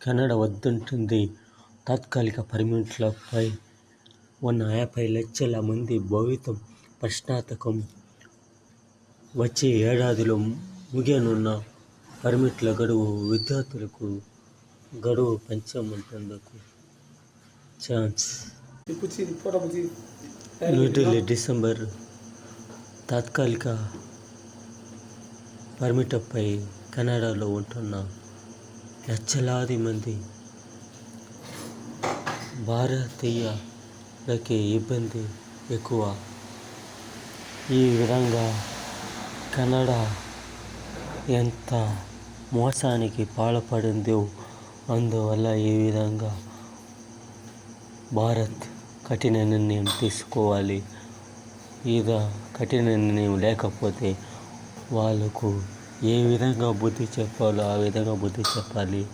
Canada వద్దంటుంది. తాత్కాలిక పర్మిట్లపై ఉన్న 50 లక్షల మంది భవితం ప్రశ్నార్థకం. వచ్చే ఏడాదిలో ముగియనున్న పర్మిట్ల గడువు విద్యార్థులకు గడువు పెంచనున్నందుకు ఛాన్స్. న్యూఢిల్లీ, డిసెంబర్. తాత్కాలిక పర్మిట్పై కెనడాలో ఉంటున్న లక్షలాది మంది భారతీయులకే ఇబ్బంది ఎక్కువ. ఈ విధంగా కెనడా ఎంత మోసానికి పాల్పడిందో, అందువల్ల ఈ విధంగా భారత్ కఠిన నిర్ణయం తీసుకోవాలి. కఠిన నిర్ణయం లేకపోతే వాళ్ళకు ఏ విధంగా బుద్ధి చెప్పాలో ఆ విధంగా బుద్ధి చెప్పాలి.